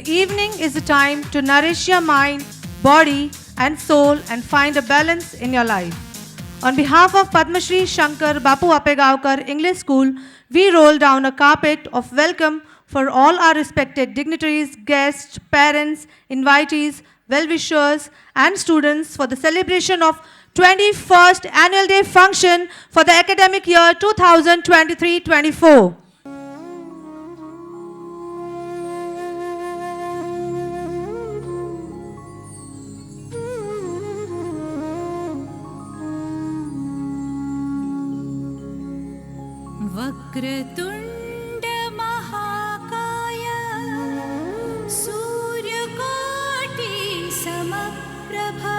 The evening is a time to nourish your mind, body, and soul and find a balance in your life. On behalf of Padma Shri Shankar Bapu Apegavkar English School, we roll down a carpet of welcome for all our respected dignitaries, guests, parents, invitees, well-wishers, and students for the celebration of 21st Annual Day function for the academic year 2023-24. वक्रतुण्ड महाकाय सूर्यकोटि समप्रभा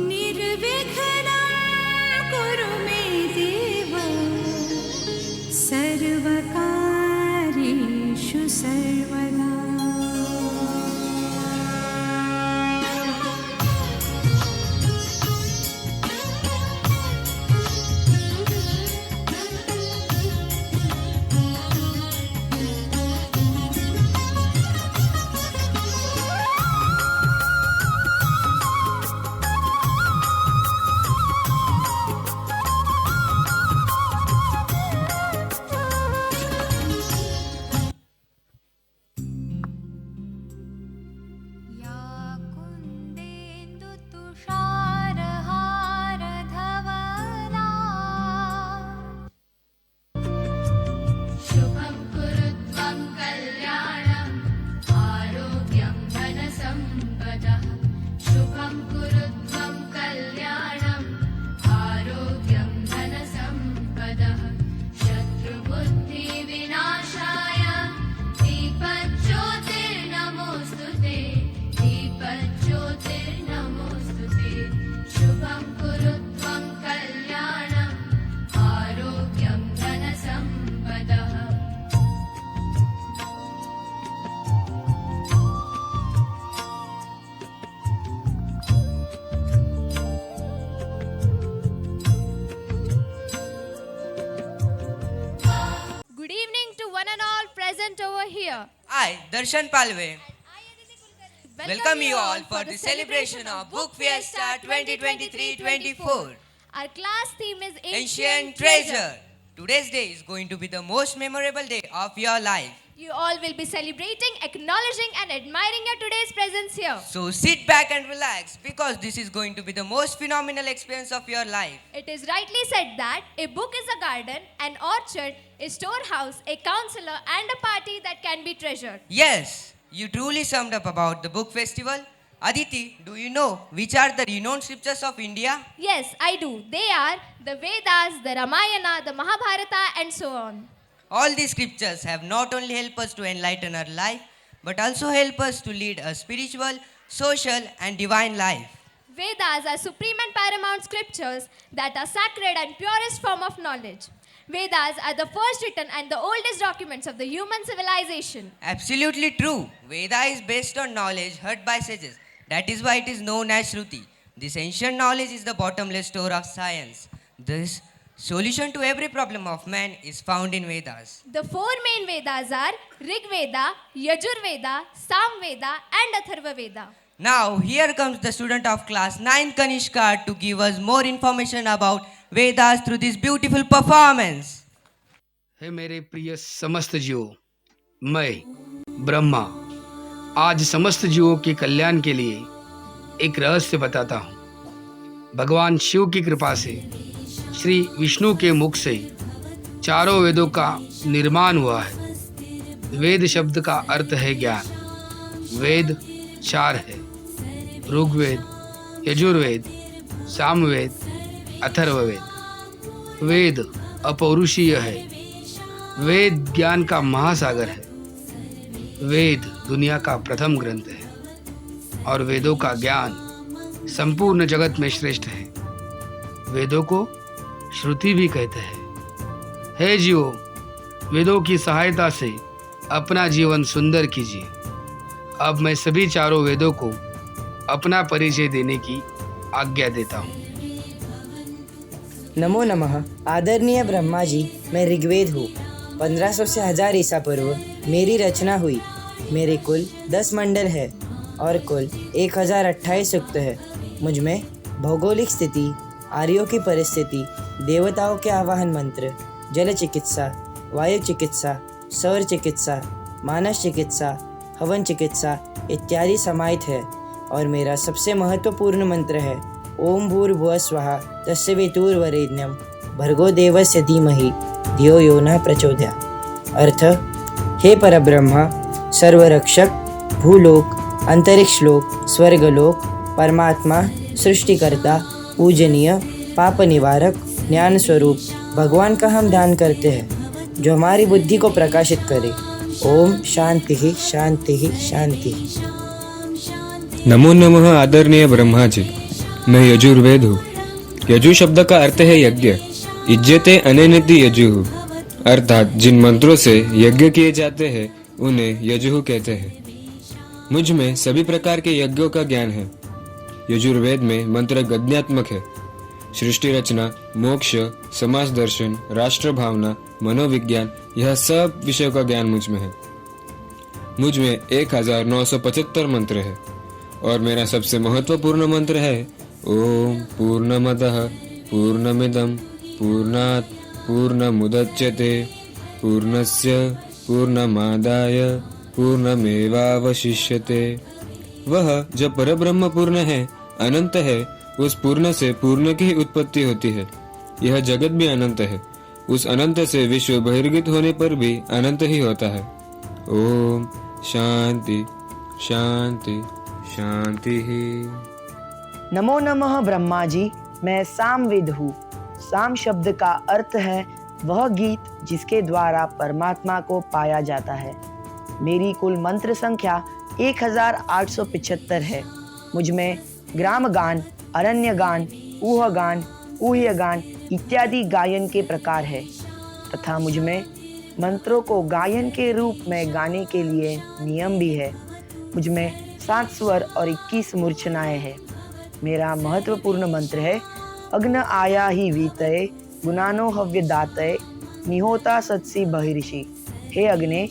निर्विघ्नं कुरु मे देव सर्वकार्येषु सर्वदा. I, Darshan Palve, welcome you all for the celebration of Book Fiesta 2023-24. Our class theme is Ancient Treasure. Today's day is going to be the most memorable day of your life. You all will be celebrating, acknowledging and admiring your today's presence here. So sit back and relax because this is going to be the most phenomenal experience of your life. It is rightly said that a book is a garden, an orchard, a storehouse, a counselor and a party that can be treasured. Yes, you truly summed up about the book festival. Aditi, do you know which are the renowned scriptures of India? Yes, I do. They are the Vedas, the Ramayana, the Mahabharata and so on. All these scriptures have not only helped us to enlighten our life, but also help us to lead a spiritual, social and divine life. Vedas are supreme and paramount scriptures that are sacred and purest form of knowledge. Vedas are the first written and the oldest documents of the human civilization. Absolutely true. Veda is based on knowledge heard by sages. That is why it is known as Shruti. This ancient knowledge is the bottomless store of science. This solution to every problem of man is found in Vedas. The four main Vedas are Rig Veda, Yajur Veda, Sam Veda and Atharva Veda. Now, here comes the student of class 9 Kanishka to give us more information about Vedas through this beautiful performance. हे मेरे प्रिय समस्त जीवों, मैं ब्रह्मा आज समस्त जीवों के कल्याण के लिए एक रहस्य बताता हूँ। भगवान शिव की कृपा से श्री विष्णु के मुख से चारों वेदों का निर्माण हुआ है। वेद शब्द का अर्थ है ज्ञान। वेद चार है, ऋग्वेद, यजुर्वेद, सामवेद, अथर्ववेद। वेद अपौरुषीय है। वेद ज्ञान का महासागर है। वेद दुनिया का प्रथम ग्रंथ है और वेदों का ज्ञान संपूर्ण जगत में श्रेष्ठ है। वेदों को श्रुति भी कहते हैं। हे जीवो, वेदों की सहायता से अपना जीवन सुंदर कीजिए। अब मैं सभी चारों वेदों को अपना परिचय देने की आज्ञा देता हूँ। नमो नमः। आदरणीय ब्रह्मा जी, मैं ऋग्वेद हूँ। 1500 से 1000 ईसा पूर्व मेरी रचना हुई। मेरे कुल 10 मंडल है और कुल 1028 सूक्त है। मुझ में भौगोलिक स्थिति, आर्यों की परिस्थिति, देवताओं के आवाहन मंत्र, जल चिकित्सा, वायु चिकित्सा, सौर चिकित्सा, मानस चिकित्सा, हवन चिकित्सा इत्यादि समाहित है। और मेरा सबसे महत्वपूर्ण मंत्र है ओम भूर्भुवः स्वः तत्सवितुर्वरेण्यं भर्गो देवस्य धीमहि धियो यो नः प्रचोदयात्। अर्थ, हे परब्रह्म, सर्वरक्षक, भूलोक, अंतरिक्ष लोक, स्वर्गलोक, परमात्मा, सृष्टिकर्ता, पूजनीय, पाप निवारक, ज्ञान स्वरूप भगवान का हम ध्यान करते हैं जो हमारी बुद्धि को प्रकाशित करे। ओम शांति ही शांति ही शांति। नमो नमः आदरणीय ब्रह्मा जी, मैं यजुर्वेद हूँ। यजु शब्द का अर्थ है यज्ञ। इज्जते अनेनिति यजुः, अर्थात जिन मंत्रों से यज्ञ किए जाते हैं उन्हें यजुः कहते हैं। मुझ में सभी प्रकार के यज्ञों का ज्ञान है। यजुर्वेद में मंत्र गद्यात्मक है। सृष्टि रचना, मोक्ष, समाज दर्शन, राष्ट्र भावना, मनोविज्ञान, यह सब विषयों का ज्ञान मुझ में है। मुझ में 1975 मंत्र है और मेरा सबसे महत्वपूर्ण मंत्र है ओम पूर्णमदः पूर्णमिदं पूर्णात् पूर्णमुदच्यते पूर्णस्य पूर्णमादाय पूर्णमेवावशिष्यते। वह जो परब्रह्म पूर्ण है, अनंत है, उस पूर्ण से पूर्ण की ही उत्पत्ति होती है। यह जगत भी अनंत है। उस अनंत से विश्व बहिर्गत होने पर भी अनंत ही होता है। ओम शांति शांति शांति ही। नमो नमः ब्रह्मा जी, मैं सामवेद हूँ। साम शब्द का अर्थ है वह गीत जिसके द्वारा परमात्मा को पाया जाता है। मेरी कुल मंत्र संख्या 1875 है। मुझ में ग्राम गान, अरण्य गान, ऊह गान, ऊह्य गान इत्यादि गायन के प्रकार है तथा मुझ में मंत्रों को गायन के रूप में गाने के लिए नियम भी है। मुझ में 7 स्वर और 21 मूर्छनाएं हैं। मेरा महत्वपूर्ण मंत्र है अग्न आया ही वीतये गुणानो हव्य दातये निहोता सत्सी बहिर्षि। हे अग्ने,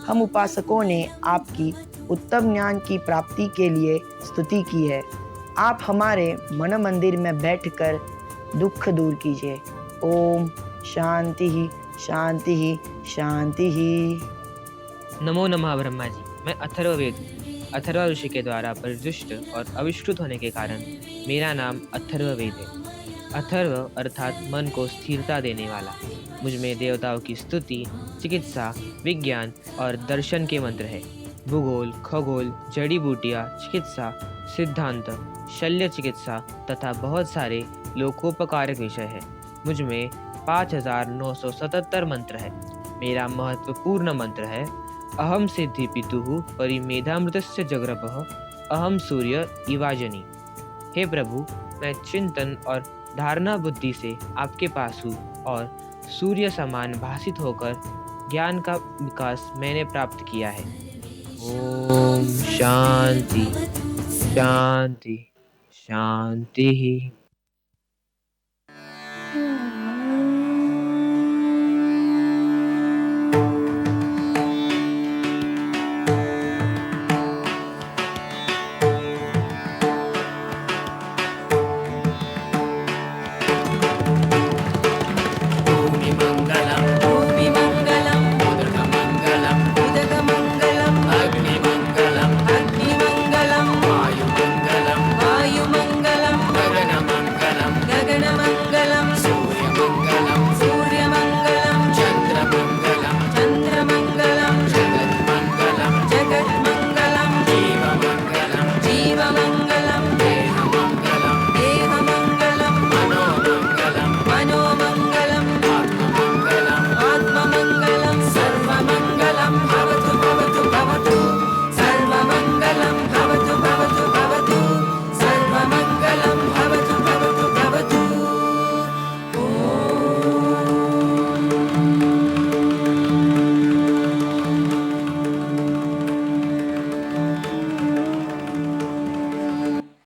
हम उपासकों ने आपकी उत्तम ज्ञान की प्राप्ति के लिए स्तुति की है। आप हमारे मन मंदिर में बैठकर दुख दूर कीजिए। ओम शांति ही शांति ही शांति ही। नमो नमः ब्रह्मा जी, मैं अथर्ववेद अथर्व ऋषि के द्वारा परिदुष्ट और अविष्कृत होने के कारण मेरा नाम अथर्ववेद है। अथर्व अर्थात मन को स्थिरता देने वाला। मुझ में देवताओं की स्तुति, चिकित्सा, विज्ञान और दर्शन के मंत्र है। भूगोल, खगोल, जड़ी बूटियाँ, चिकित्सा, सिद्धांत, शल्य चिकित्सा तथा बहुत सारे लोकोपकारक विषय है। मुझ में 5977 मंत्र है। मेरा महत्वपूर्ण मंत्र है अहम सिद्धि पितुः परिमेधामृतस्य जगरपः अहम सूर्य इवाजनी। हे प्रभु, मैं चिंतन और धारणा बुद्धि से आपके पास हूँ और सूर्य समान भासित होकर ज्ञान का विकास मैंने प्राप्त किया है। ओम शांति शांति शांति ही।